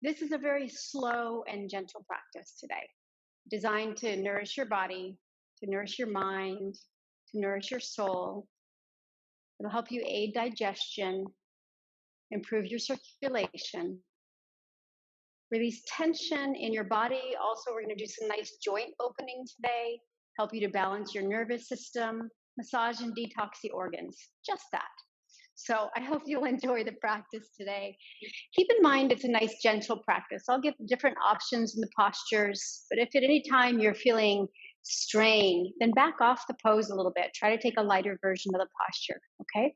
This is a very slow and gentle practice today, designed to nourish your body, to nourish your mind, to nourish your soul. It'll help you aid digestion, improve your circulation, release tension in your body. Also, we're going to do some nice joint opening today, help you to balance your nervous system, massage and detox the organs. Just that. So I hope you'll enjoy the practice today. Keep in mind it's a nice gentle practice. I'll give different options in the postures, but if at any time you're feeling strain, then back off the pose a little bit. Try to take a lighter version of the posture, okay?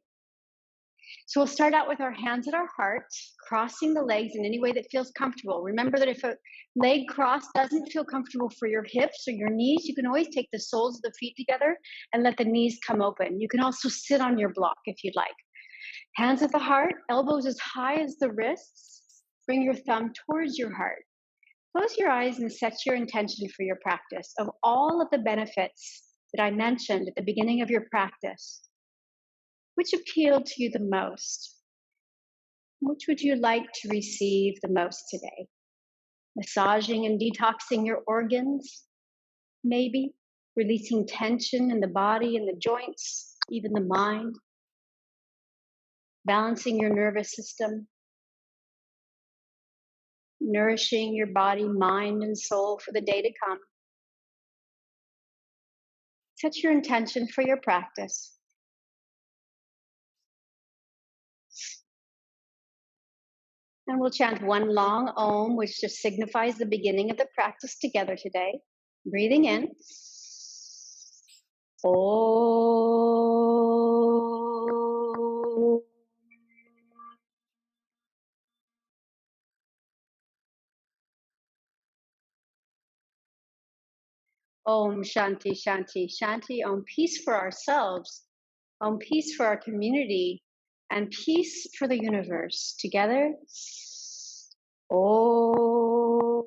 So we'll start out with our hands at our heart, crossing the legs in any way that feels comfortable. Remember that if a leg cross doesn't feel comfortable for your hips or your knees, you can always take the soles of the feet together and let the knees come open. You can also sit on your block if you'd like. Hands at the heart, elbows as high as the wrists. Bring your thumb towards your heart. Close your eyes and set your intention for your practice. Of all of the benefits that I mentioned at the beginning of your practice, which appealed to you the most? Which would you like to receive the most today? Massaging and detoxing your organs, maybe? Releasing tension in the body and the joints, even the mind? Balancing your nervous system? Nourishing your body, mind, and soul for the day to come? Set your intention for your practice. And we'll chant one long Om, which just signifies the beginning of the practice together today. Breathing in. Om. Om Shanti Shanti Shanti. Om peace for ourselves. Om peace for our community. And peace for the universe. Together. Om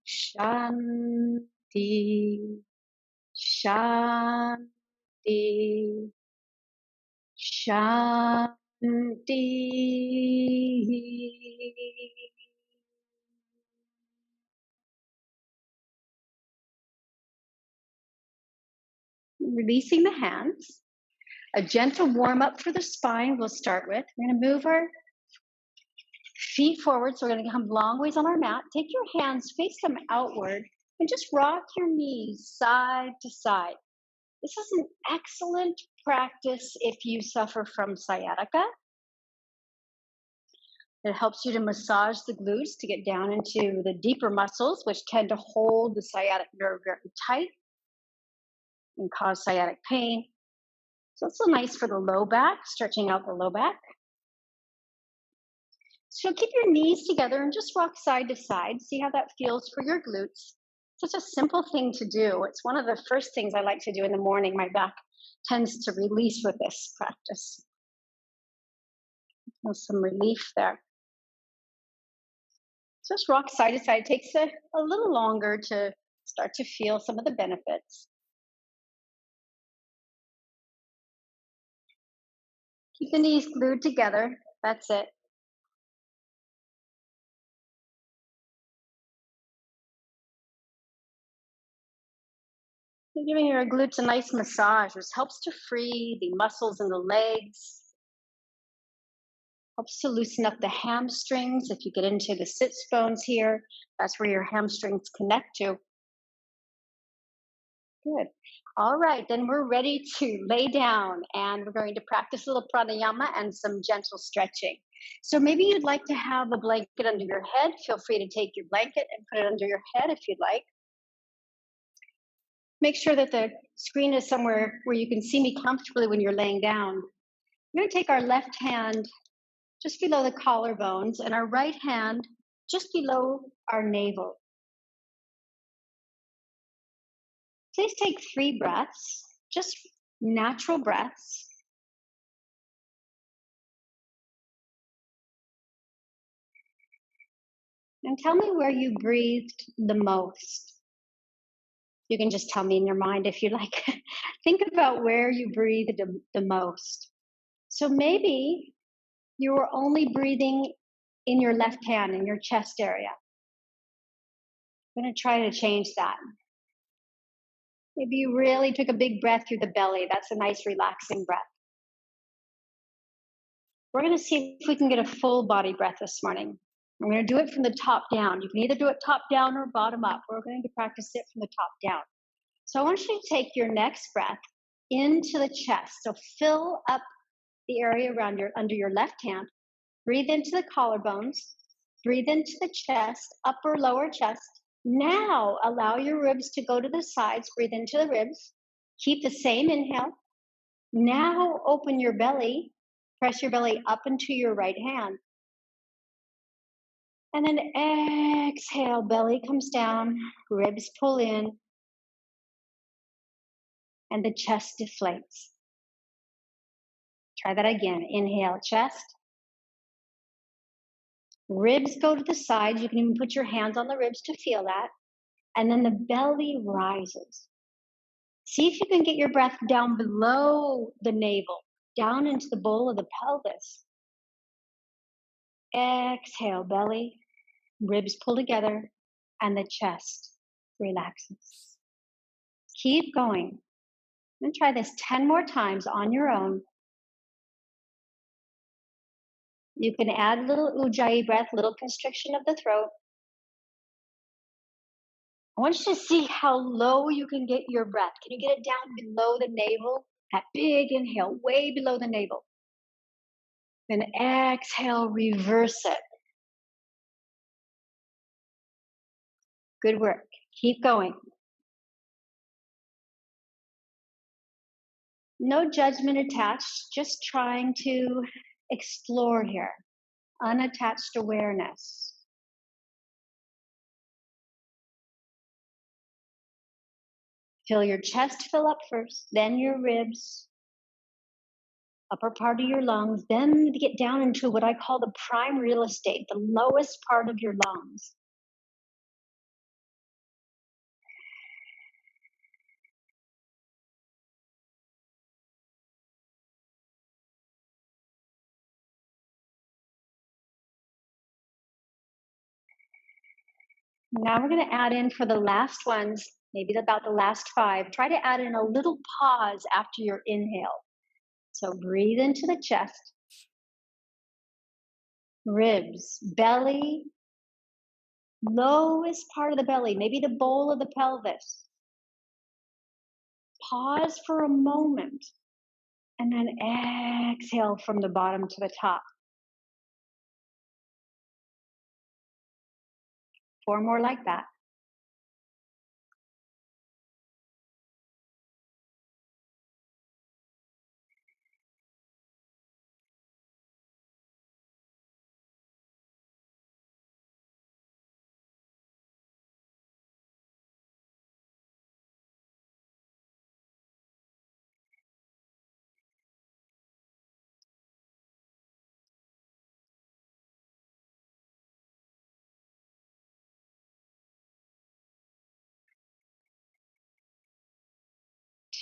Shanti Shanti Shanti. Releasing the hands. A gentle warm up for the spine we'll start with. We're going to move our feet forward. So we're going to come long ways on our mat. Take your hands, face them outward, and just rock your knees side to side. This is an excellent practice if you suffer from sciatica. It helps you to massage the glutes to get down into the deeper muscles, which tend to hold the sciatic nerve very tight and cause sciatic pain. So it's so nice for the low back, stretching out the low back. So keep your knees together and just rock side to side. See how that feels for your glutes. Such a simple thing to do. It's one of the first things I like to do in the morning. My back tends to release with this practice. There's some relief there. So just rock side to side. It takes a little longer to start to feel some of the benefits. Keep the knees glued together. That's it. You're giving your glutes a nice massage, which helps to free the muscles in the legs. Helps to loosen up the hamstrings. If you get into the sits bones here, that's where your hamstrings connect to. Good. All right, then we're ready to lay down and we're going to practice a little pranayama and some gentle stretching. So maybe you'd like to have a blanket under your head. Feel free to take your blanket and put it under your head if you'd like. Make sure that the screen is somewhere where you can see me comfortably when you're laying down. We're going to take our left hand just below the collarbones and our right hand just below our navel. Please take 3 breaths, just natural breaths. And tell me where you breathed the most. You can just tell me in your mind if you like. Think about where you breathed the most. So maybe you were only breathing in your left hand, in your chest area. I'm going to try to change that. Maybe you really took a big breath through the belly. That's a nice relaxing breath. We're going to see if we can get a full body breath this morning. I'm going to do it from the top down. You can either do it top down or bottom up. We're going to practice it from the top down. So I want you to take your next breath into the chest. So fill up the area around under your left hand. Breathe into the collarbones. Breathe into the chest, upper, lower chest. Now allow your ribs to go to the sides. Breathe into the ribs. Keep the same inhale. Now open your belly. Press your belly up into your right hand. And then exhale, belly comes down, ribs pull in, and the chest deflates. Try that again. Inhale, chest. Ribs go to the sides. You can even put your hands on the ribs to feel that. And then the belly rises. See if you can get your breath down below the navel, down into the bowl of the pelvis. Exhale, belly, ribs pull together, and the chest relaxes. Keep going. And try this 10 more times on your own. You can add a little ujjayi breath, little constriction of the throat. I want you to see how low you can get your breath. Can you get it down below the navel? That big inhale, way below the navel. Then exhale, reverse it. Good work. Keep going. No judgment attached, just trying to explore here. Unattached awareness. Feel your chest fill up first, then your ribs, upper part of your lungs, then get down into what I call the prime real estate, the lowest part of your lungs. Now we're going to add in for the last ones, maybe about the last 5. Try to add in a little pause after your inhale. So breathe into the chest, ribs, belly, lowest part of the belly, maybe the bowl of the pelvis. Pause for a moment and then exhale from the bottom to the top. 4 more like that.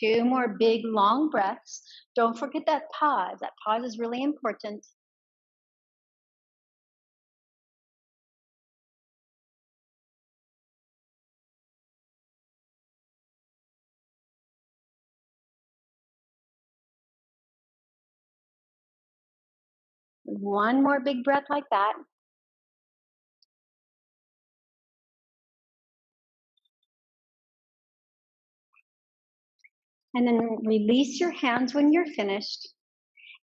Two more big, long breaths. Don't forget that pause. That pause is really important. One more big breath like that. And then release your hands when you're finished.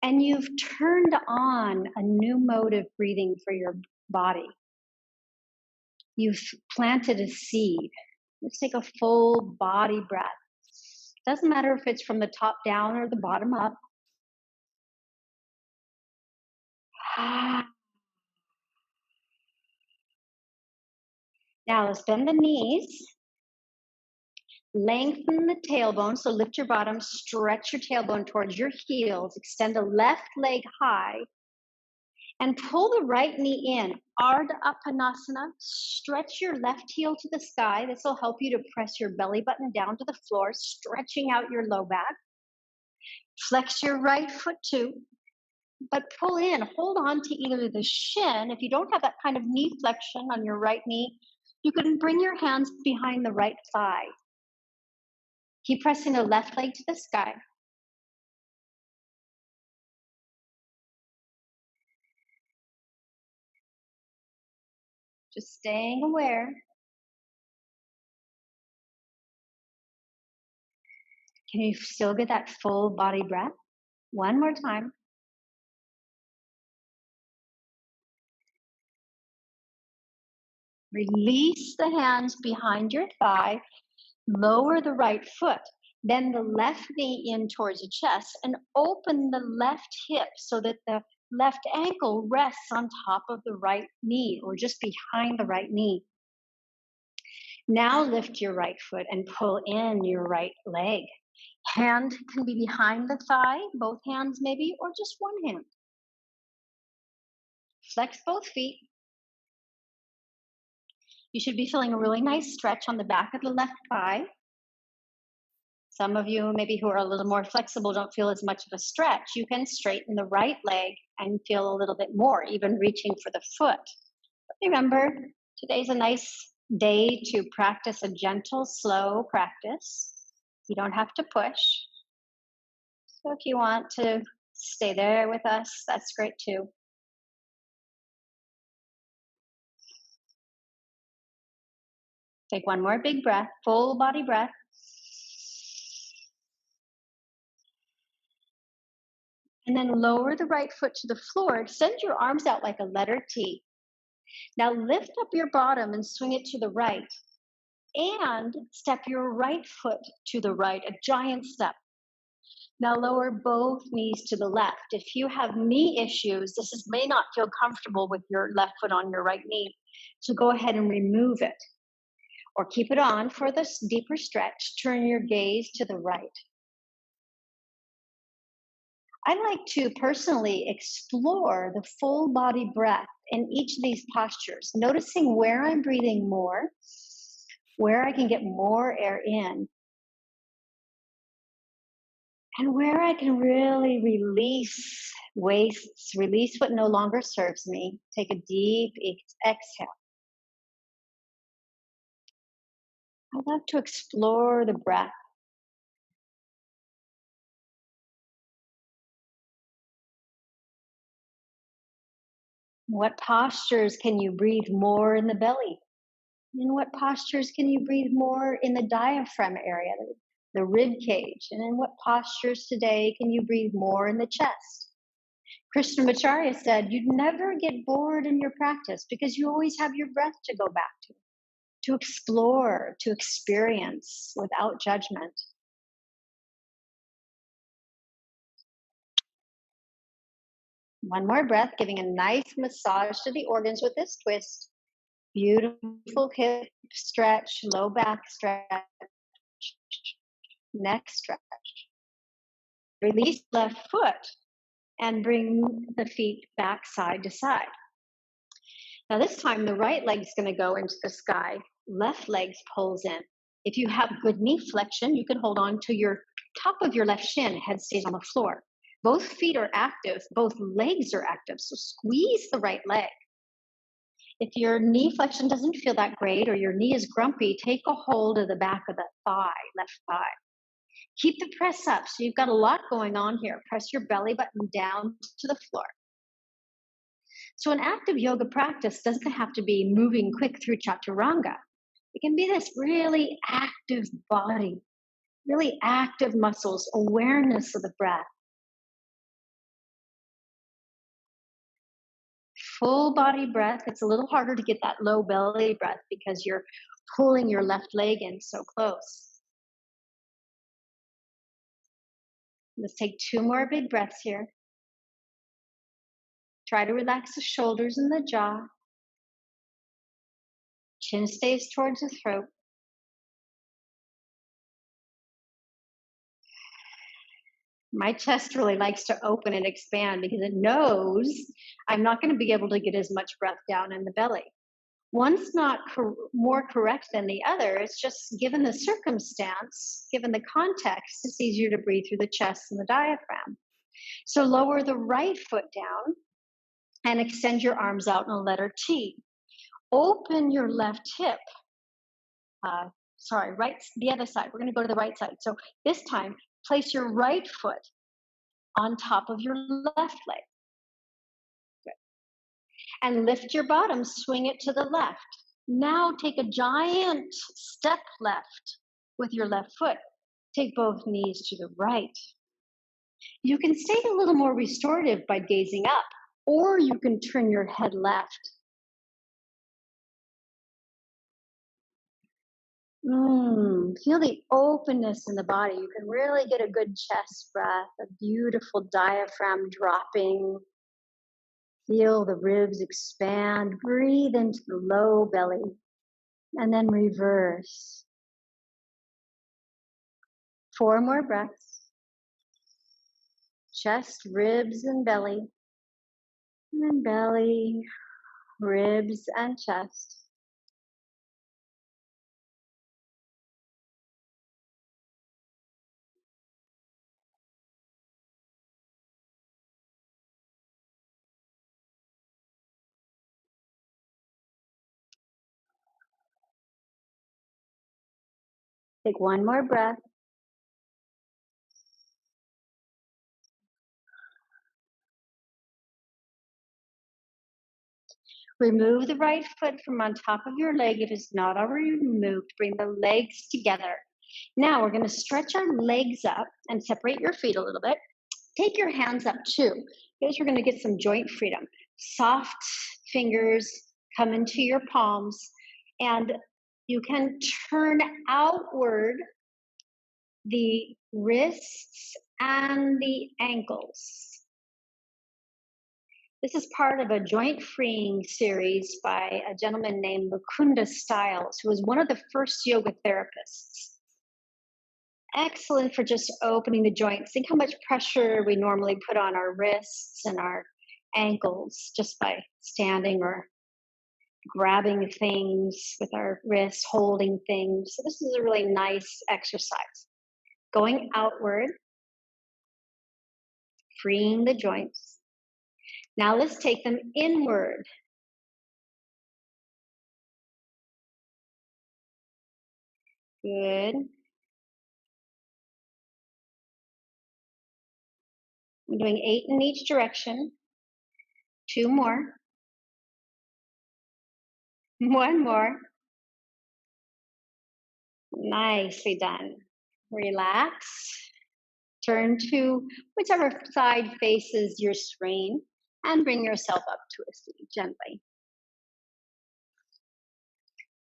And you've turned on a new mode of breathing for your body. You've planted a seed. Let's take a full body breath. Doesn't matter if it's from the top down or the bottom up. Now let's bend the knees. Lengthen the tailbone, so lift your bottom, stretch your tailbone towards your heels, extend the left leg high, and pull the right knee in. Ardha Uttanasana, stretch your left heel to the sky. This will help you to press your belly button down to the floor, stretching out your low back. Flex your right foot too. but pull in, hold on to either the shin. If you don't have that kind of knee flexion on your right knee, you can bring your hands behind the right thigh. Keep pressing the left leg to the sky. Just staying aware. Can you still get that full body breath? One more time. Release the hands behind your thigh. Lower the right foot. Bend the left knee in towards the chest and open the left hip so that the left ankle rests on top of the right knee or just behind the right knee. Now lift your right foot and pull in your right leg. Hand can be behind the thigh, both hands maybe, or just one hand. Flex both feet. You should be feeling a really nice stretch on the back of the left thigh. Some of you, maybe who are a little more flexible, don't feel as much of a stretch. You can straighten the right leg and feel a little bit more, even reaching for the foot. But remember, today's a nice day to practice a gentle, slow practice. You don't have to push. So if you want to stay there with us, that's great too. Take one more big breath, full body breath. And then lower the right foot to the floor. Extend your arms out like a letter T. Now lift up your bottom and swing it to the right. And step your right foot to the right, a giant step. Now lower both knees to the left. If you have knee issues, may not feel comfortable with your left foot on your right knee. So go ahead and remove it. Or keep it on for this deeper stretch. Turn your gaze to the right. I like to personally explore the full body breath in each of these postures, noticing where I'm breathing more, where I can get more air in, and where I can really release wastes, release what no longer serves me. Take a deep exhale. I love to explore the breath. What postures can you breathe more in the belly? In what postures can you breathe more in the diaphragm area, the rib cage? And in what postures today can you breathe more in the chest? Krishnamacharya said, you'd never get bored in your practice because you always have your breath to go back to explore, to experience without judgment. One more breath, giving a nice massage to the organs with this twist. Beautiful hip stretch, low back stretch, neck stretch. Release left foot and bring the feet back side to side. Now this time the right leg's going to go into the sky, left leg pulls in. If you have good knee flexion, you can hold on to your top of your left shin, head stays on the floor. Both feet are active, both legs are active, so squeeze the right leg. If your knee flexion doesn't feel that great or your knee is grumpy, take a hold of the back of the thigh, left thigh. Keep the press up. So you've got a lot going on here. Press your belly button down to the floor. So an active yoga practice doesn't have to be moving quick through chaturanga. It can be this really active body, really active muscles, awareness of the breath. Full body breath. It's a little harder to get that low belly breath because you're pulling your left leg in so close. Let's take 2 more big breaths here. Try to relax the shoulders and the jaw. Chin stays towards the throat. My chest really likes to open and expand because it knows I'm not going to be able to get as much breath down in the belly. One's not more correct than the other. It's just given the circumstance, given the context, it's easier to breathe through the chest and the diaphragm. So lower the right foot down and extend your arms out in a letter T. Open your left hip. Uh, sorry, right, the other side. We're going to go to the right side. So this time, place your right foot on top of your left leg. Good. And lift your bottom, swing it to the left. Now take a giant step left with your left foot. Take both knees to the right. You can stay a little more restorative by gazing up, or you can turn your head left. Feel the openness in the body. You can really get a good chest breath, a beautiful diaphragm dropping. Feel the ribs expand. Breathe into the low belly and then reverse. 4 more breaths. Chest, ribs, and belly. And then belly, ribs, and chest. Take 1 more breath. Remove the right foot from on top of your leg if it's not already removed. Bring the legs together. Now we're going to stretch our legs up and separate your feet a little bit. Take your hands up too, because we're going to get some joint freedom. Soft fingers come into your palms, and you can turn outward the wrists and the ankles. This is part of a joint freeing series by a gentleman named Mukunda Stiles, who was one of the first yoga therapists. Excellent for just opening the joints. Think how much pressure we normally put on our wrists and our ankles just by standing or grabbing things with our wrists, holding things. So this is a really nice exercise. Going outward, freeing the joints. Now let's take them inward. Good. I'm doing 8 in each direction. 2 more. 1 more. Nicely done. Relax. Turn to whichever side faces your screen and bring yourself up to a seat gently.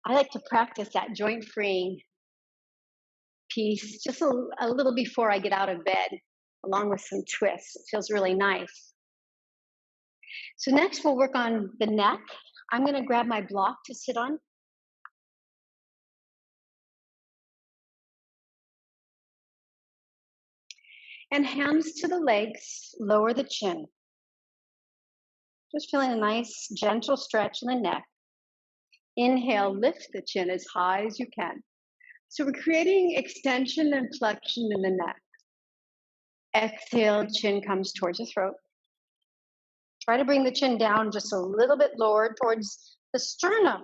I like to practice that joint freeing piece just a little before I get out of bed, along with some twists. It feels really nice. So next we'll work on the neck. I'm going to grab my block to sit on. And hands to the legs, lower the chin. Just feeling a nice, gentle stretch in the neck. Inhale, lift the chin as high as you can. So we're creating extension and flexion in the neck. Exhale, chin comes towards the throat. Try to bring the chin down just a little bit lower towards the sternum.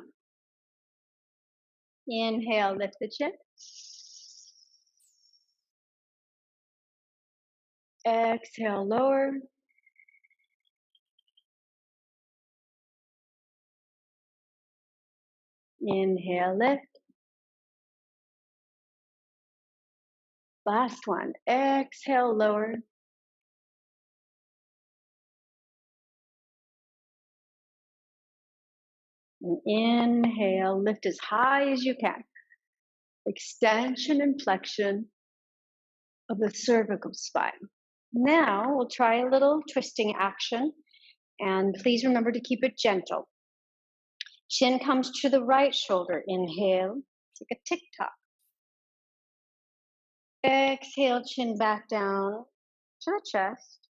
Inhale, lift the chin. Exhale, lower. Inhale, lift. Last one. Exhale, lower. And inhale, lift as high as you can. Extension and flexion of the cervical spine. Now we'll try a little twisting action, and please remember to keep it gentle. Chin comes to the right shoulder. Inhale, take a tick-tock. Exhale, chin back down to the chest.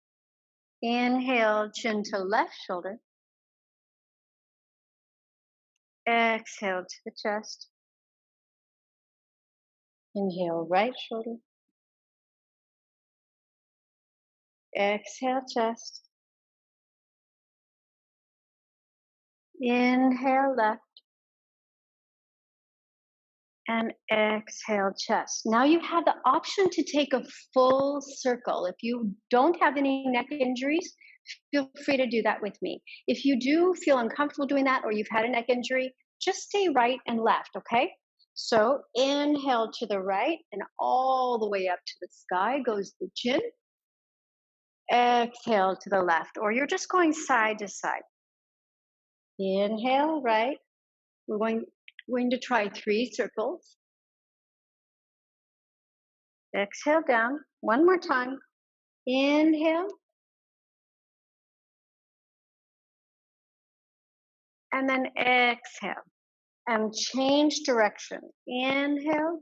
Inhale, chin to left shoulder. Exhale to the chest. Inhale, right shoulder. Exhale, chest. Inhale, left. And exhale, chest. Now you have the option to take a full circle. If you don't have any neck injuries, feel free to do that with me. If you do feel uncomfortable doing that or you've had a neck injury, just stay right and left, okay? So inhale to the right and all the way up to the sky goes the chin. Exhale to the left, or you're just going side to side. Inhale, right. We're going to try 3 circles. Exhale down. One more time. Inhale. And then exhale. And change direction. Inhale.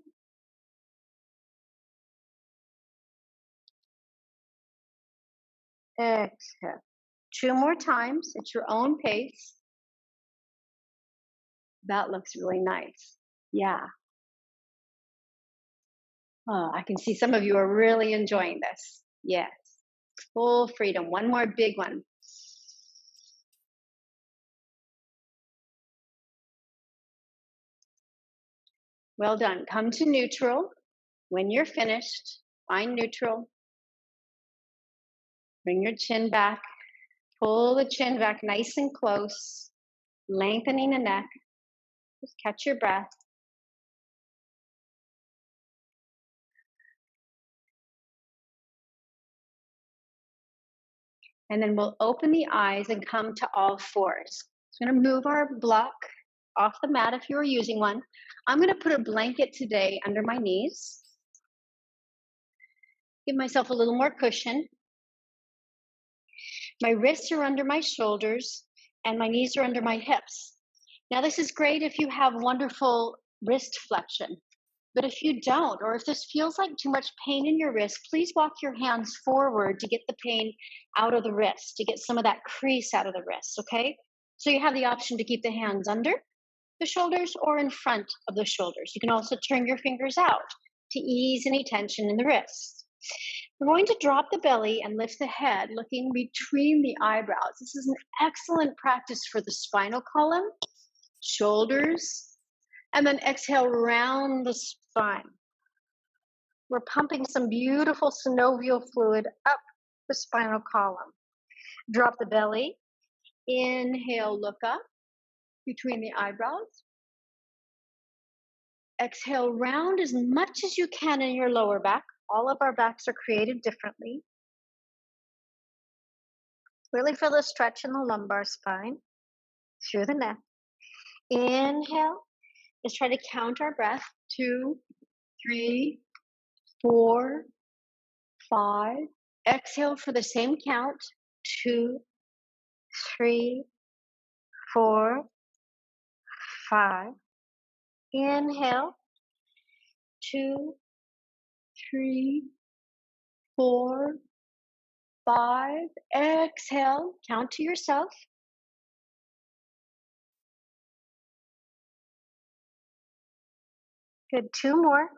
Exhale. 2 more times at your own pace. That looks really nice. Yeah. Oh, I can see some of you are really enjoying this. Yes. Full freedom. One more big one. Well done. Come to neutral. When you're finished, find neutral. Bring your chin back. Pull the chin back nice and close, lengthening the neck. Just catch your breath. And then we'll open the eyes and come to all fours. So I'm going to move our block off the mat if you're using one. I'm going to put a blanket today under my knees. Give myself a little more cushion. My wrists are under my shoulders and my knees are under my hips. Now this is great if you have wonderful wrist flexion. But if you don't, or if this feels like too much pain in your wrist, please walk your hands forward to get the pain out of the wrist, to get some of that crease out of the wrist, okay? So you have the option to keep the hands under the shoulders or in front of the shoulders. You can also turn your fingers out to ease any tension in the wrist. We're going to drop the belly and lift the head, looking between the eyebrows. This is an excellent practice for the spinal column, shoulders, and then exhale round the spine. We're pumping some beautiful synovial fluid up the spinal column. Drop the belly. Inhale, look up between the eyebrows. Exhale, round as much as you can in your lower back. All of our backs are created differently. Really feel the stretch in the lumbar spine through the neck. Inhale. Let's try to count our breath. 2, 3, 4, 5. Exhale for the same count. 2, 3, 4, 5. Inhale. 2, 3, 4, 5. Exhale. Count to yourself. Good. 2 more.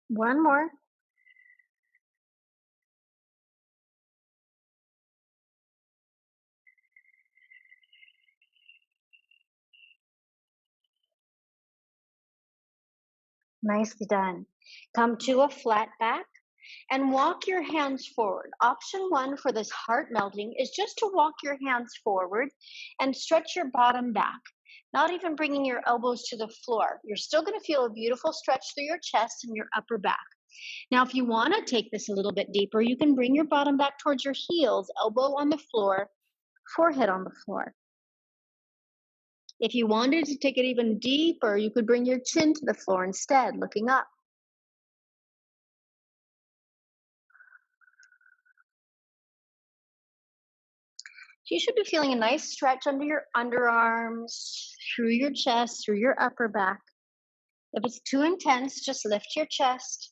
One more. Nicely done. Come to a flat back and walk your hands forward. Option 1 for this heart melting is just to walk your hands forward and stretch your bottom back, not even bringing your elbows to the floor. You're still going to feel a beautiful stretch through your chest and your upper back. Now, if you want to take this a little bit deeper, you can bring your bottom back towards your heels, elbow on the floor, forehead on the floor. If you wanted to take it even deeper, you could bring your chin to the floor instead, looking up. You should be feeling a nice stretch under your underarms, through your chest, through your upper back. If it's too intense, just lift your chest.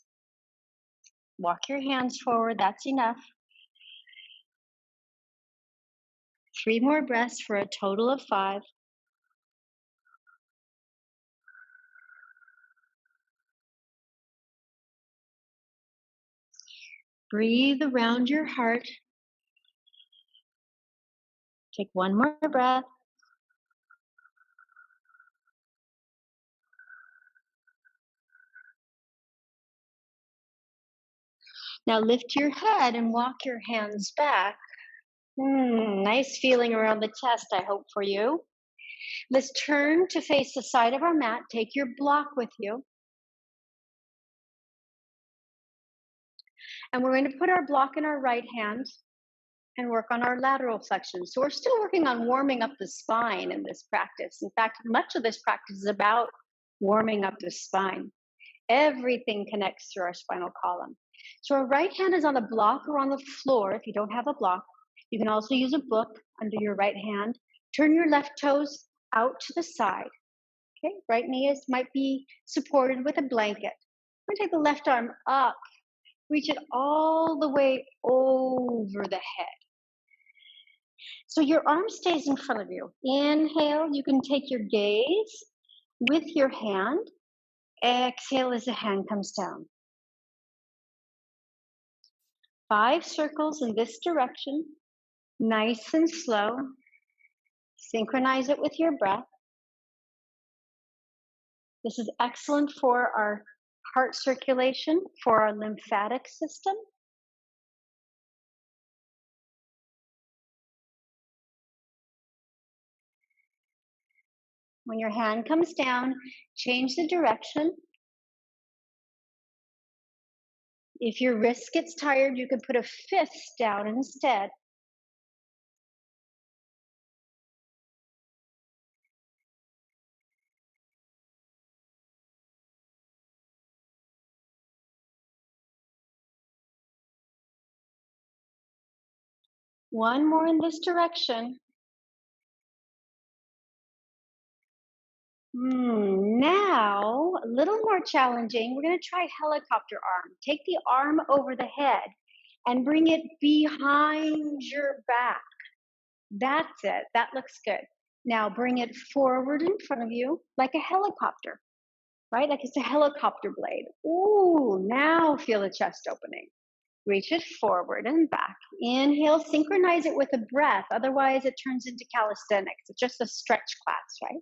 Walk your hands forward, that's enough. 3 more breaths for a total of 5. Breathe around your heart. Take 1 more breath. Now lift your head and walk your hands back. Nice feeling around the chest, I hope, for you. Let's turn to face the side of our mat. Take your block with you. And we're going to put our block in our right hand and work on our lateral flexion. So we're still working on warming up the spine in this practice. In fact, much of this practice is about warming up the spine. Everything connects through our spinal column. So our right hand is on the block or on the floor if you don't have a block. You can also use a book under your right hand. Turn your left toes out to the side. Okay, right knee might be supported with a blanket. We're going to take the left arm up, reach it all the way over the head. So your arm stays in front of you. Inhale, you can take your gaze with your hand. Exhale as the hand comes down. 5 circles in this direction, nice and slow. Synchronize it with your breath. This is excellent for our heart circulation, for our lymphatic system. When your hand comes down, change the direction. If your wrist gets tired, you can put a fist down instead. One more in this direction. Now, a little more challenging. We're going to try helicopter arm. Take the arm over the head and bring it behind your back. That's it. That looks good. Now bring it forward in front of you like a helicopter, right? Like it's a helicopter blade. Ooh, now feel the chest opening. Reach it forward and back. Inhale, synchronize it with a breath. Otherwise, it turns into calisthenics. It's just a stretch class, right?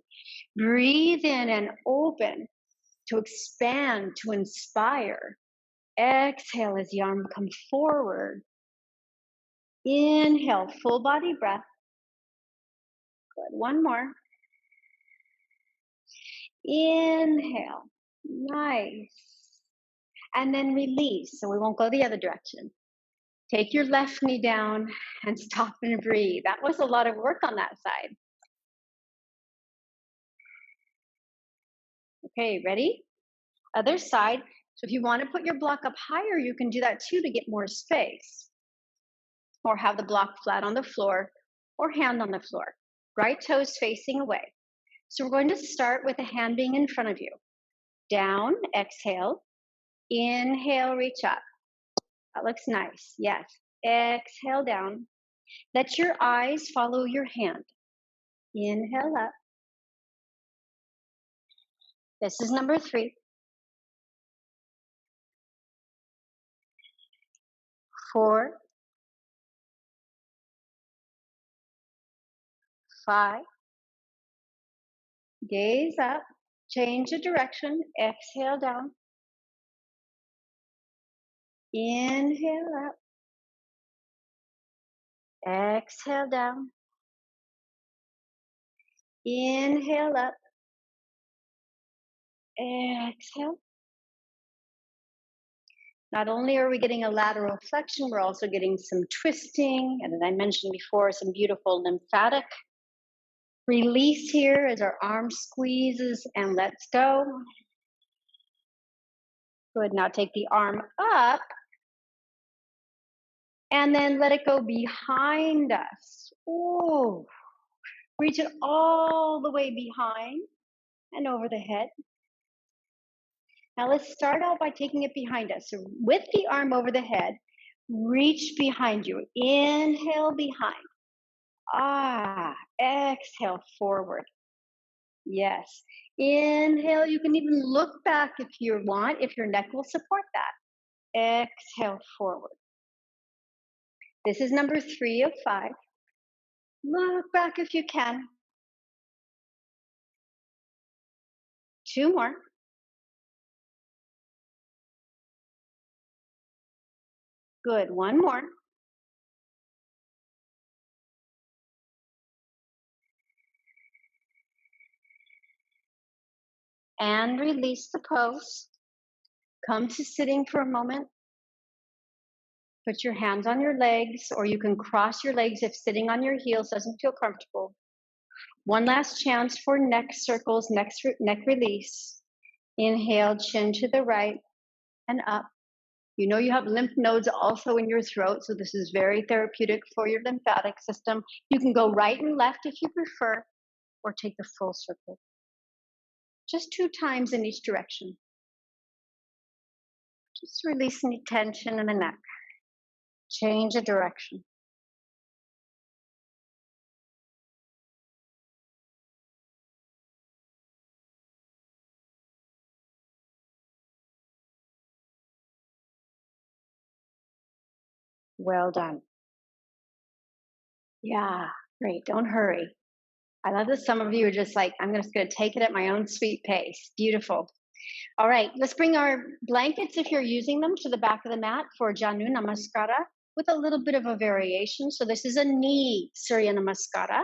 Breathe in and open to expand, to inspire. Exhale as the arm comes forward. Inhale, full body breath. Good. One more. Inhale. Nice. And then release. So we won't go the other direction. Take your left knee down and stop and breathe. That was a lot of work on that side. Okay, ready? Other side. So if you want to put your block up higher, you can do that too to get more space. Or have the block flat on the floor or hand on the floor. Right toes facing away. So we're going to start with the hand being in front of you. Down, exhale. Inhale, reach up. That looks nice. Yes. Exhale down. Let your eyes follow your hand. Inhale up. This is number 3. 4. 5. Gaze up. Change the direction. Exhale down. Inhale up. Exhale down. Inhale up. Exhale. Not only are we getting a lateral flexion, we're also getting some twisting, and as I mentioned before, some beautiful lymphatic release here as our arm squeezes and lets go. Good. Now take the arm up and then let it go behind us. Ooh. Reach it all the way behind and over the head. Now let's start out by taking it behind us. So with the arm over the head, reach behind you. Inhale behind. Ah, exhale forward. Yes. Inhale, you can even look back if you want, if your neck will support that. Exhale forward. This is number 3 of 5. Look back if you can. 2 more. Good. 1 more. And release the pose. Come to sitting for a moment. Put your hands on your legs, or you can cross your legs if sitting on your heels doesn't feel comfortable. One last chance for neck circles, neck release. Inhale, chin to the right and up. You know you have lymph nodes also in your throat, so this is very therapeutic for your lymphatic system. You can go right and left if you prefer, or take the full circle. Just 2 times in each direction. Just release any tension in the neck. Change the direction. Well done. Yeah, great. Don't hurry. I love that some of you are just like, I'm just going to take it at my own sweet pace. Beautiful. All right, let's bring our blankets, if you're using them, to the back of the mat for Janu Namaskara with a little bit of a variation. So this is a knee Surya Namaskara.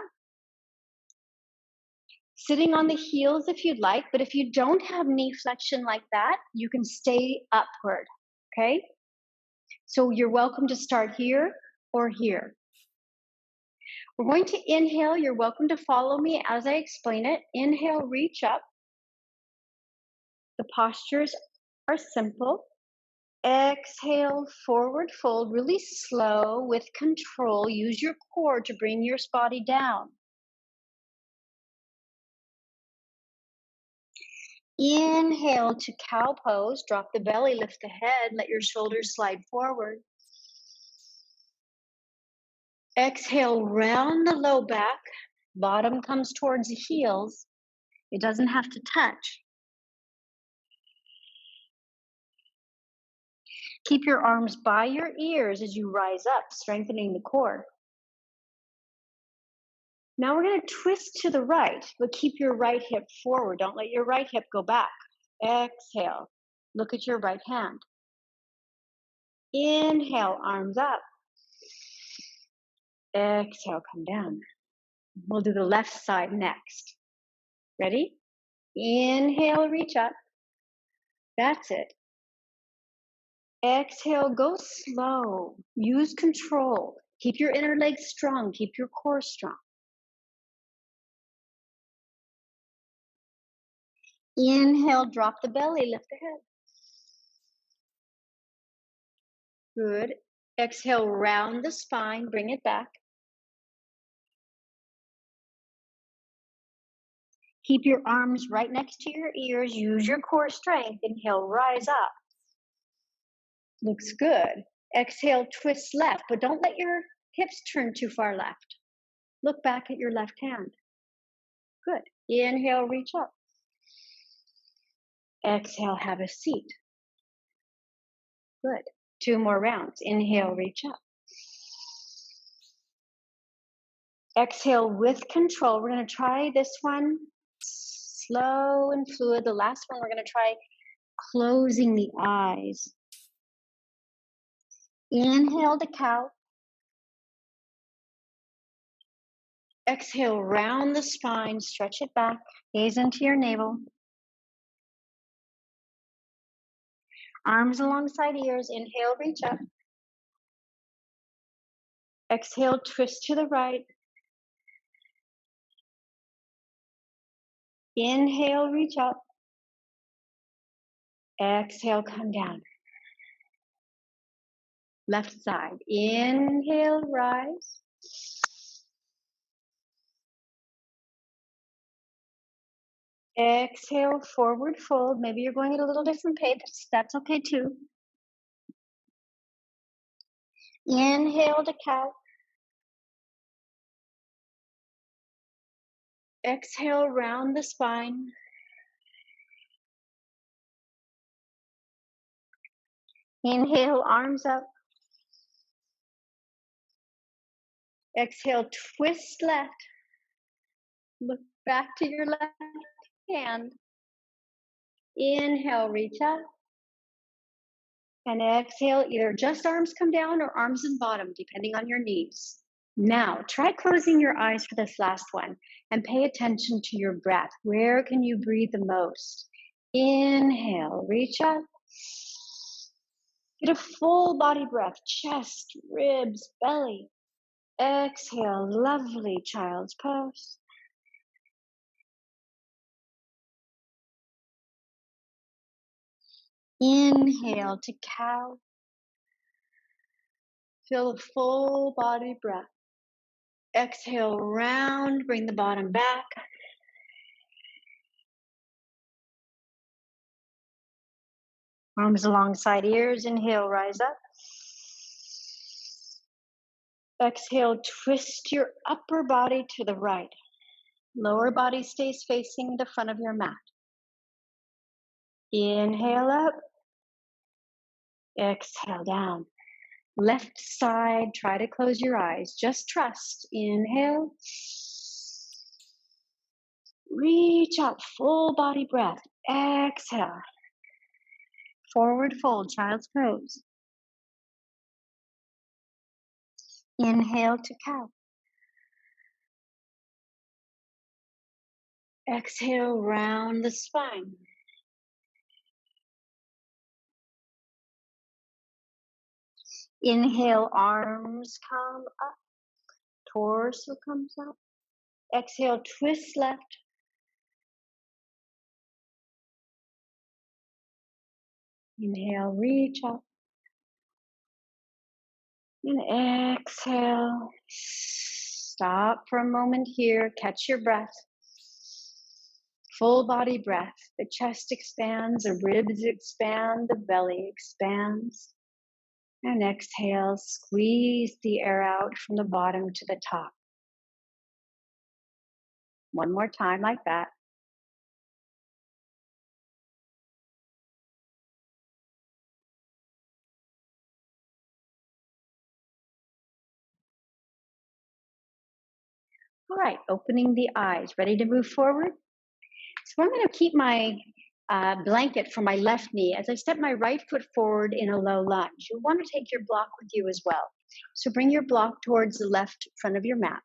Sitting on the heels if you'd like, but if you don't have knee flexion like that, you can stay upward, okay? So you're welcome to start here or here. We're going to inhale. You're welcome to follow me as I explain it. Inhale, reach up. The postures are simple. Exhale, forward fold, really slow with control. Use your core to bring your body down. Inhale to cow pose. Drop the belly, lift the head, let your shoulders slide forward. Exhale, round the low back. Bottom comes towards the heels. It doesn't have to touch. Keep your arms by your ears as you rise up, strengthening the core. Now we're going to twist to the right, but keep your right hip forward. Don't let your right hip go back. Exhale. Look at your right hand. Inhale, arms up. Exhale, come down. We'll do the left side next. Ready? Inhale, reach up. That's it. Exhale, go slow. Use control. Keep your inner legs strong. Keep your core strong. Inhale, drop the belly, lift the head. Good. Exhale, round the spine, bring it back. Keep your arms right next to your ears. Use your core strength. Inhale, rise up. Looks good. Exhale, twist left, but don't let your hips turn too far left. Look back at your left hand. Good. Inhale, reach up. Exhale, have a seat. Good. 2 more rounds. Inhale, reach up. Exhale with control. We're going to try this one slow and fluid. The last one, we're going to try closing the eyes. Inhale to cow. Exhale, round the spine, stretch it back, gaze into your navel. Arms alongside ears. Inhale, reach up. Exhale, twist to the right. Inhale, reach up. Exhale, come down. Left side. Inhale, rise. Exhale, forward fold. Maybe you're going at a little different pace. That's okay too. Inhale to cow. Exhale, round the spine. Inhale, arms up. Exhale, twist left. Look back to your left hand. Inhale, reach up. And exhale, either just arms come down or arms and bottom, depending on your needs. Now, try closing your eyes for this last one and pay attention to your breath. Where can you breathe the most? Inhale, reach up. Get a full body breath, chest, ribs, belly. Exhale, lovely child's pose. Inhale to cow. Feel the full body breath. Exhale, round, bring the bottom back. Arms alongside ears. Inhale, rise up. Exhale, twist your upper body to the right. Lower body stays facing the front of your mat. Inhale up. Exhale down. Left side, try to close your eyes. Just trust. Inhale. Reach out, full body breath. Exhale. Forward fold, child's pose. Inhale to cow. Exhale, round the spine. Inhale, arms come up. Torso comes up. Exhale, twist left. Inhale, reach up. And exhale. Stop for a moment here. Catch your breath. Full body breath. The chest expands, the ribs expand, the belly expands. And exhale, squeeze the air out from the bottom to the top. One more time like that. All right, opening the eyes. Ready to move forward? So I'm going to keep my blanket for my left knee as I step my right foot forward in a low lunge. You want to take your block with you as well. So bring your block towards the left front of your mat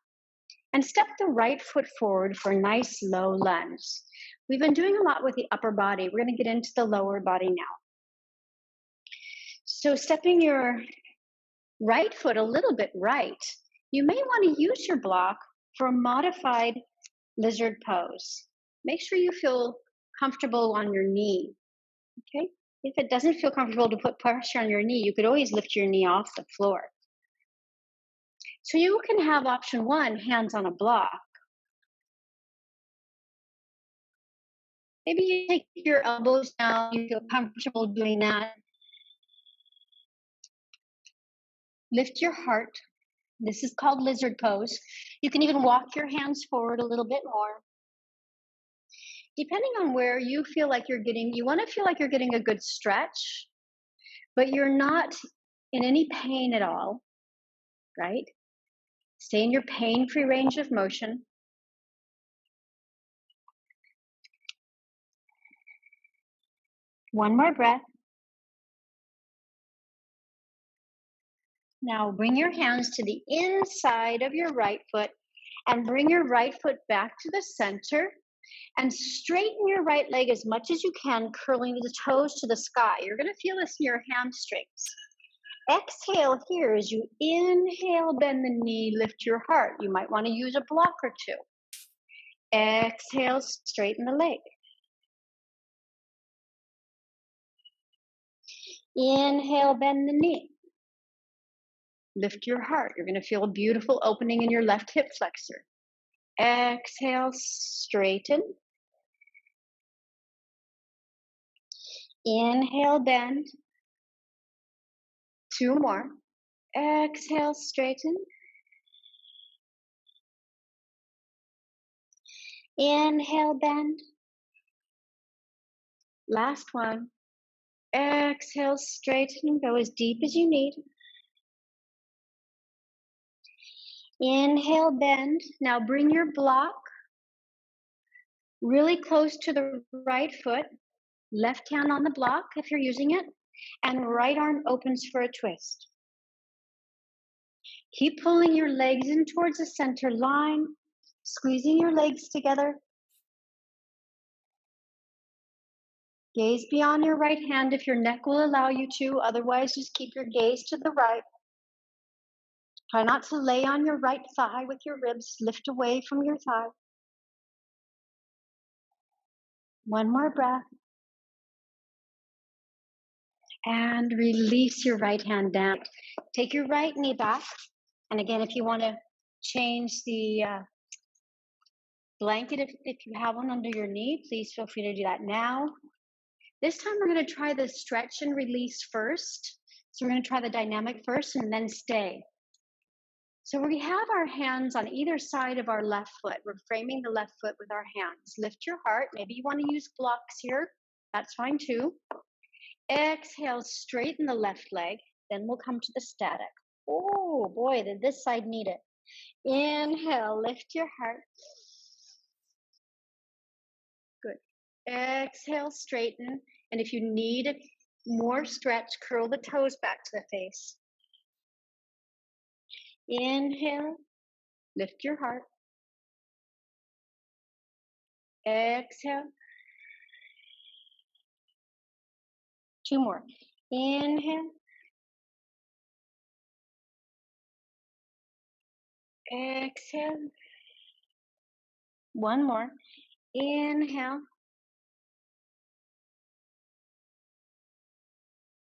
and step the right foot forward for a nice low lunge. We've been doing a lot with the upper body. We're going to get into the lower body now. So stepping your right foot a little bit right, you may want to use your block for a modified lizard pose. Make sure you feel comfortable on your knee, okay? If it doesn't feel comfortable to put pressure on your knee, you could always lift your knee off the floor. So you can have option one, hands on a block. Maybe you take your elbows down, you feel comfortable doing that. Lift your heart. This is called lizard pose. You can even walk your hands forward a little bit more. Depending on where you feel like you're getting, you want to feel like you're getting a good stretch, but you're not in any pain at all, right? Stay in your pain-free range of motion. One more breath. Now bring your hands to the inside of your right foot and bring your right foot back to the center and straighten your right leg as much as you can, curling the toes to the sky. You're going to feel this in your hamstrings. Exhale here as you inhale, bend the knee, lift your heart. You might want to use a block or two. Exhale, straighten the leg. Inhale, bend the knee. Lift your heart. You're going to feel a beautiful opening in your left hip flexor. Exhale, straighten. Inhale, bend. Two more. Exhale, straighten. Inhale, bend. Last one. Exhale, straighten, go as deep as you need. Inhale, bend. Now bring your block really close to the right foot. Left hand on the block if you're using it, and right arm opens for a twist. Keep pulling your legs in towards the center line, squeezing your legs together. Gaze beyond your right hand if your neck will allow you to, otherwise just keep your gaze to the right. Try not to lay on your right thigh with your ribs, lift away from your thigh. One more breath. And release your right hand down. Take your right knee back. And again, if you want to change the blanket, if you have one under your knee, please feel free to do that now. This time we're going to try the stretch and release first. So we're going to try the dynamic first and then stay. So we have our hands on either side of our left foot. We're framing the left foot with our hands. Lift your heart. Maybe you want to use blocks here. That's fine too. Exhale, straighten the left leg. Then we'll come to the static. Oh boy, did this side need it. Inhale, lift your heart. Good. Exhale, straighten. And if you need more stretch, curl the toes back to the face. Inhale, lift your heart. Exhale. Two more. Inhale. Exhale. One more. Inhale.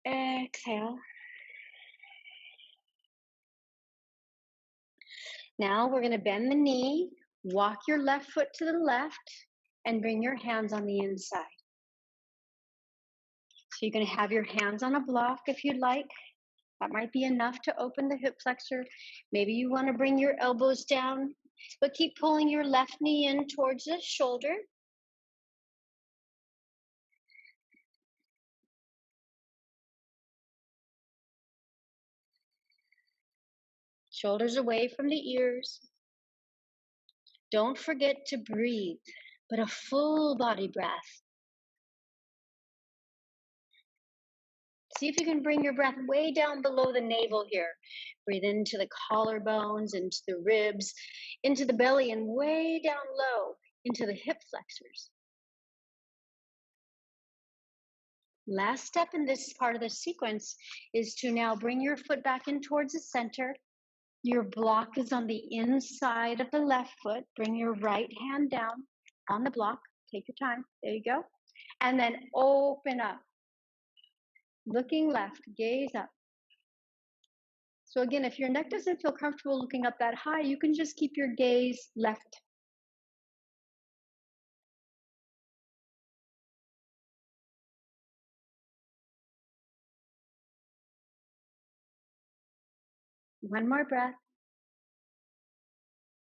Exhale. Now we're going to bend the knee, walk your left foot to the left, and bring your hands on the inside. So you're going to have your hands on a block if you'd like. That might be enough to open the hip flexor. Maybe you want to bring your elbows down, but keep pulling your left knee in towards the shoulder. Shoulders away from the ears. Don't forget to breathe, but a full body breath. See if you can bring your breath way down below the navel here. Breathe into the collarbones, into the ribs, into the belly, and way down low into the hip flexors. Last step in this part of the sequence is to now bring your foot back in towards the center. Your block is on the inside of the left foot. Bring your right hand down on the block. Take your time. There you go. And then open up. Looking left, gaze up. So again, if your neck doesn't feel comfortable looking up that high, you can just keep your gaze left. One more breath.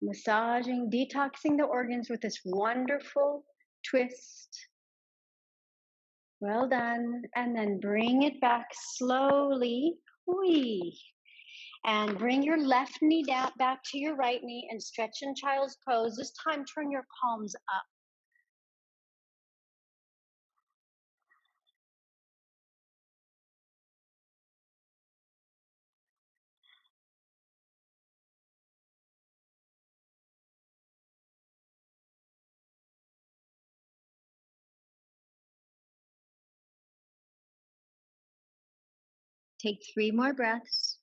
Massaging, detoxing the organs with this wonderful twist. Well done. And then bring it back slowly. Whee. And bring your left knee down back to your right knee and stretch in child's pose. This time, turn your palms up. Take 3 more breaths.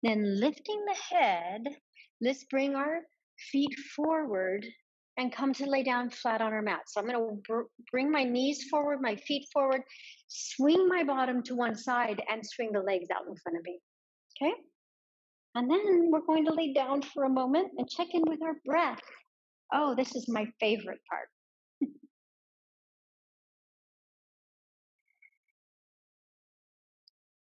Then lifting the head, let's bring our feet forward and come to lay down flat on our mat. So I'm going to bring my knees forward, my feet forward, swing my bottom to one side, and swing the legs out in front of me. Okay? And then we're going to lay down for a moment and check in with our breath. Oh, this is my favorite part.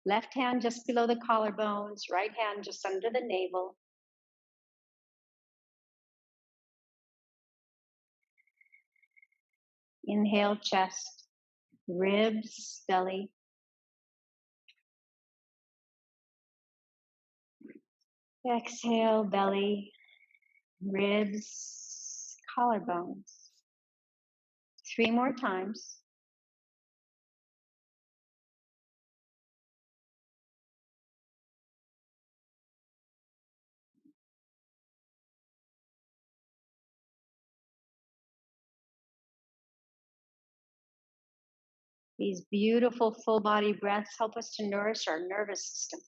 Left hand just below the collarbones, right hand just under the navel. Inhale, chest, ribs, belly. Exhale, belly, ribs, collarbones. 3 more times. These beautiful full body breaths help us to nourish our nervous system,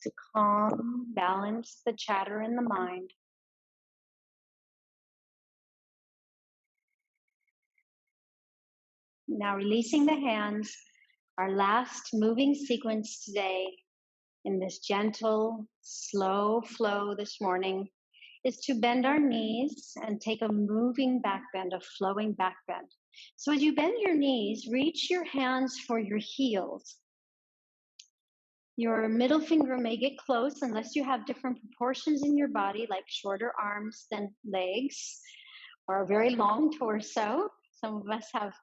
to calm, balance the chatter in the mind. Now releasing the hands, our last moving sequence today in this gentle, slow flow this morning is to bend our knees and take a moving back bend, a flowing back bend. So as you bend your knees, reach your hands for your heels. Your middle finger may get close unless you have different proportions in your body, like shorter arms than legs, or a very long torso. Some of us have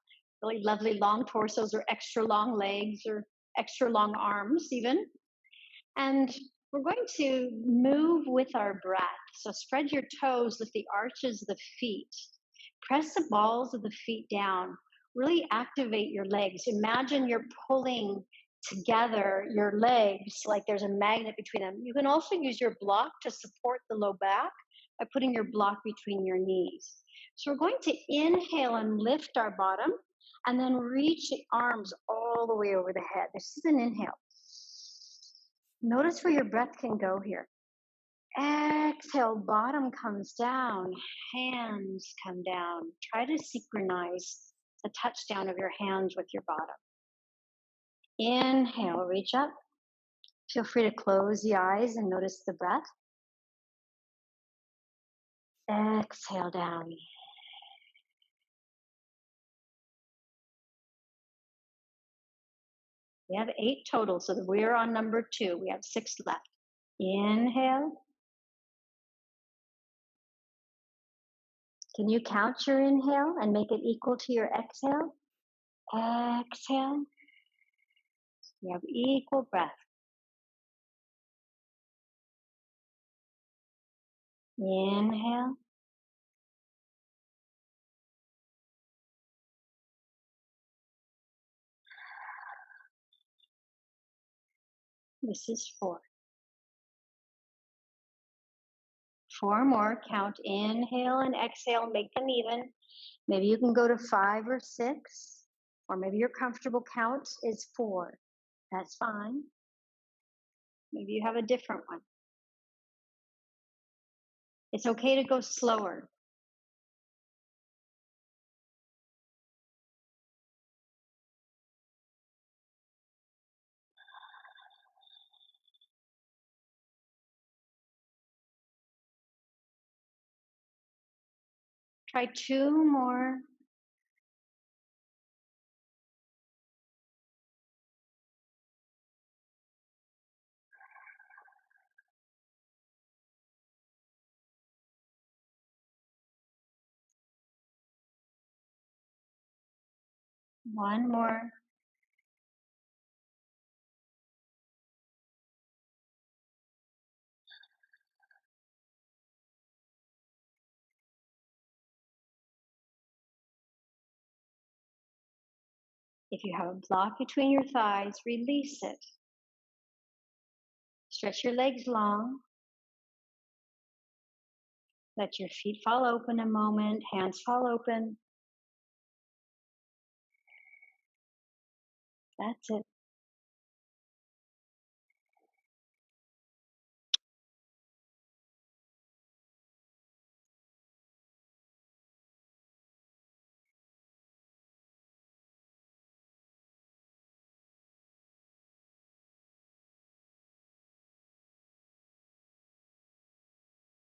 really lovely long torsos, or extra long legs, or extra long arms, even. And we're going to move with our breath. So spread your toes, lift the arches of the feet. Press the balls of the feet down. Really activate your legs. Imagine you're pulling together your legs like there's a magnet between them. You can also use your block to support the low back by putting your block between your knees. So we're going to inhale and lift our bottom and then reach the arms all the way over the head. This is an inhale. Notice where your breath can go here. Exhale, bottom comes down, hands come down. Try to synchronize the touchdown of your hands with your bottom. Inhale, reach up. Feel free to close the eyes and notice the breath. Exhale down. We have 8 total, so we're on number 2. We have 6 left. Inhale. Can you count your inhale and make it equal to your exhale? Exhale. You have equal breath. Inhale. This is 4. 4 more. Count inhale and exhale. Make them even. Maybe you can go to 5 or 6, or maybe your comfortable count is 4. That's fine. Maybe you have a different one. It's okay to go slower. Try 2 more. One more. If you have a block between your thighs, release it. Stretch your legs long. Let your feet fall open a moment, hands fall open. That's it.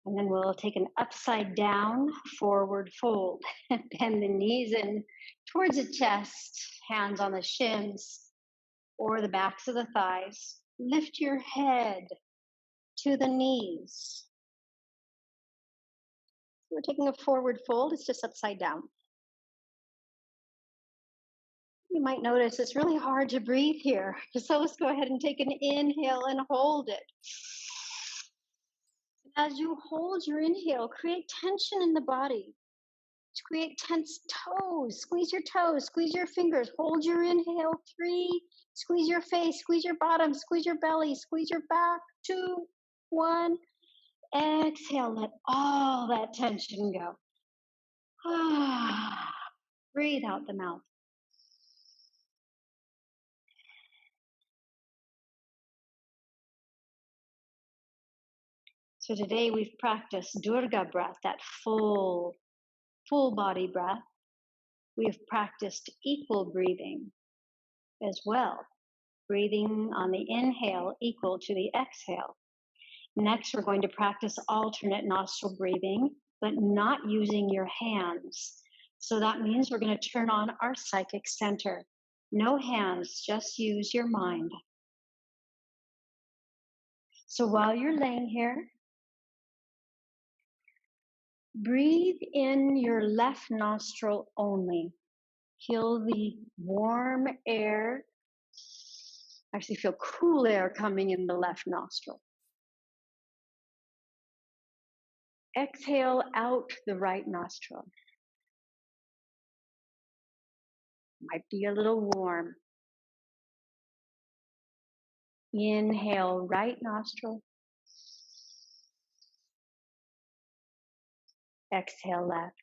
And then we'll take an upside down forward fold. Bend the knees in towards the chest, hands on the shins or the backs of the thighs. Lift your head to the knees. We're taking a forward fold, it's just upside down. You might notice it's really hard to breathe here. So let's go ahead and take an inhale and hold it. As you hold your inhale, create tension in the body. Create tense toes. Squeeze your fingers. Hold your inhale. 3. Squeeze your face. Squeeze your bottom. Squeeze your belly. Squeeze your back. 2, 1. Exhale. Let all that tension go. Breathe out the mouth. So today we've practiced Durga breath, that full body breath. We've practiced equal breathing as well. Breathing on the inhale equal to the exhale. Next, we're going to practice alternate nostril breathing, but not using your hands. So that means we're going to turn on our psychic center. No hands, just use your mind. So while you're laying here, breathe in your left nostril only. Feel the warm air. Actually, feel cool air coming in the left nostril. Exhale out the right nostril. Might be a little warm. Inhale, right nostril. Exhale, left.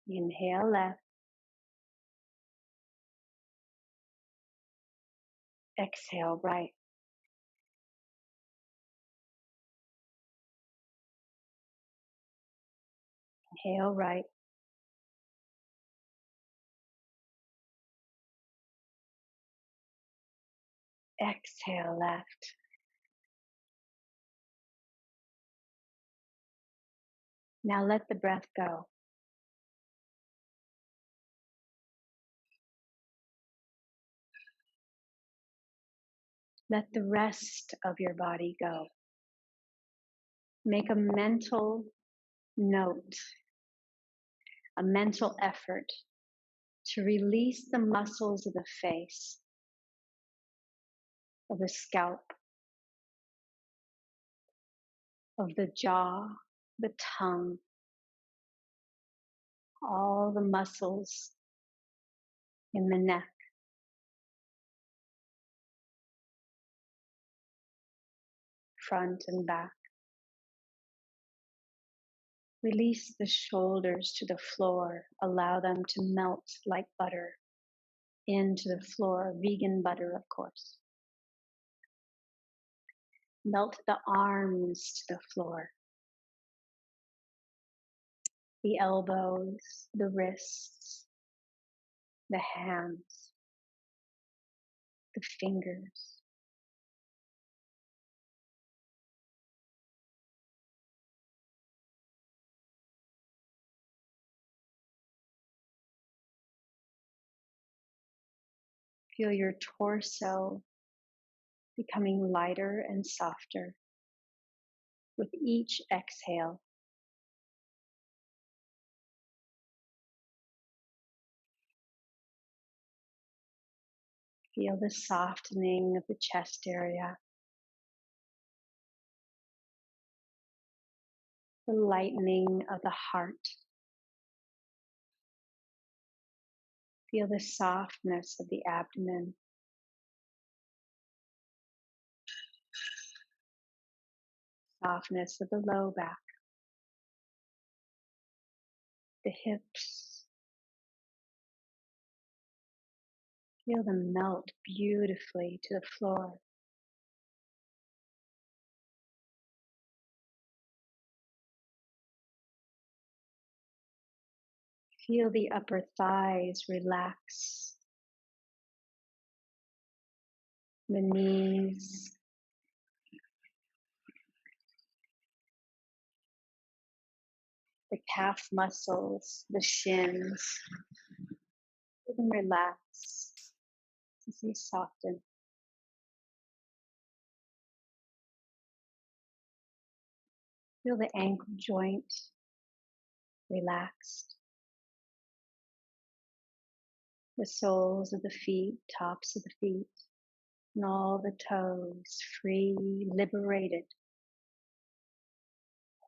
Inhale, left. Exhale, right. Inhale, right. Exhale, left. Now let the breath go. Let the rest of your body go. Make a mental note, a mental effort to release the muscles of the face, of the scalp, of the jaw, the tongue, all the muscles in the neck, front and back. Release the shoulders to the floor. Allow them to melt like butter into the floor, vegan butter, of course. Melt the arms to the floor, the elbows, the wrists, the hands, the fingers. Feel your torso becoming lighter and softer with each exhale. Feel the softening of the chest area, the lightening of the heart. Feel the softness of the abdomen. Softness of the low back, the hips. Feel them melt beautifully to the floor. Feel the upper thighs relax. the knees, the calf muscles, the shins. Let them relax as they soften. Feel the ankle joint relaxed. The soles of the feet, tops of the feet, and all the toes free, liberated.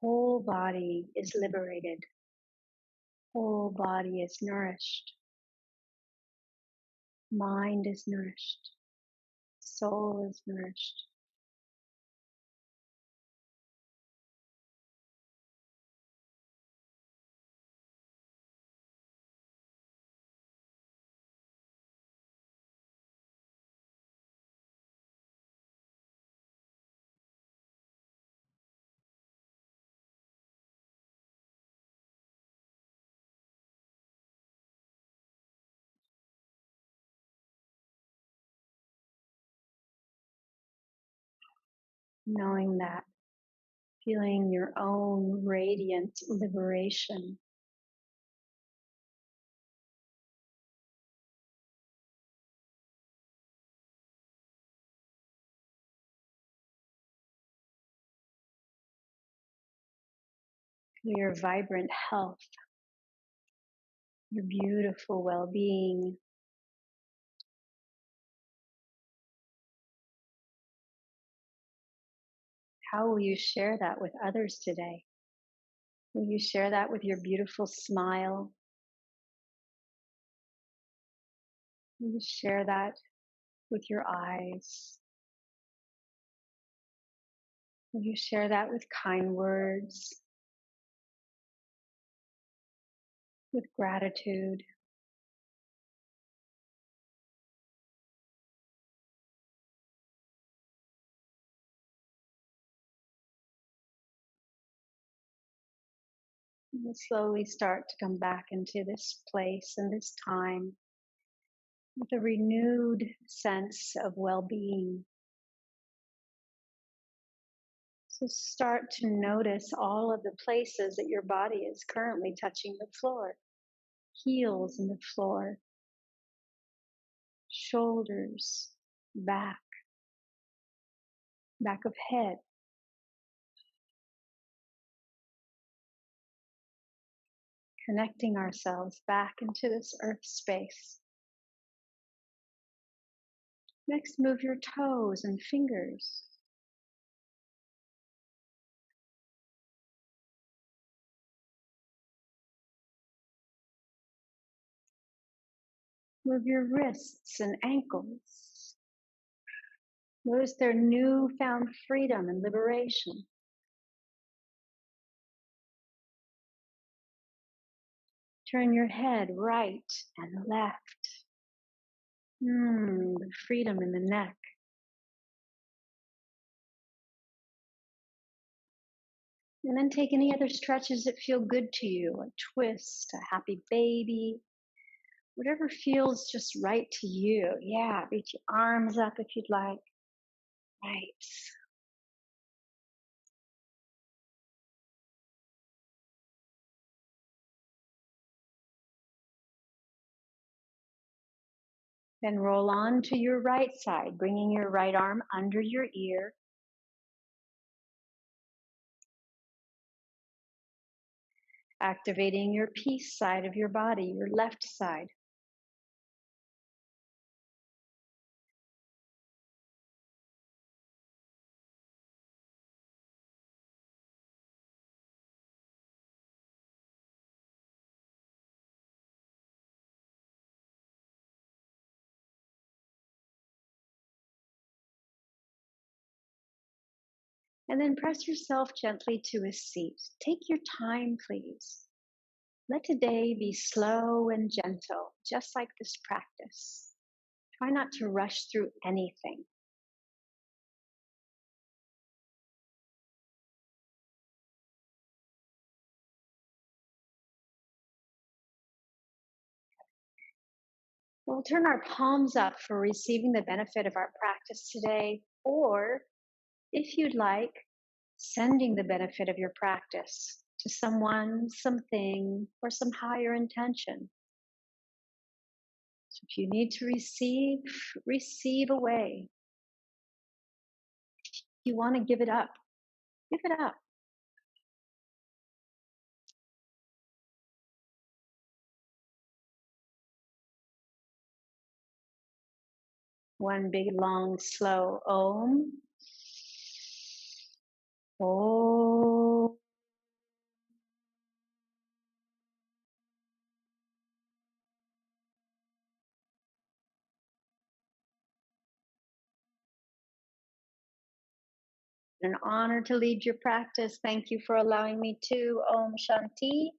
Whole body is liberated. Whole body is nourished. Mind is nourished. Soul is nourished. Knowing that, feeling your own radiant liberation. Feel your vibrant health, your beautiful well-being. How will you share that with others today? Will you share that with your beautiful smile? Will you share that with your eyes? Will you share that with kind words, with gratitude? And we'll slowly start to come back into this place and this time with a renewed sense of well-being. So start to notice all of the places that your body is currently touching the floor. Heels in the floor, shoulders, back of head. Connecting ourselves back into this earth space. Next, move your toes and fingers. Move your wrists and ankles. Notice their newfound freedom and liberation. Turn your head right and left. The freedom in the neck. And then take any other stretches that feel good to you, a twist, a happy baby, whatever feels just right to you. Yeah, reach your arms up if you'd like. Right. Then roll on to your right side, bringing your right arm under your ear. Activating your peace side of your body, your left side. And then press yourself gently to a seat. Take your time, please. Let today be slow and gentle, just like this practice. Try not to rush through anything. We'll turn our palms up for receiving the benefit of our practice today, or if you'd like, sending the benefit of your practice to someone, something, or some higher intention. So if you need to receive, receive away. If you want to give it up, give it up. One big, long, slow Om. Om. An honor to lead your practice. Thank you for allowing me to. Om Shanti.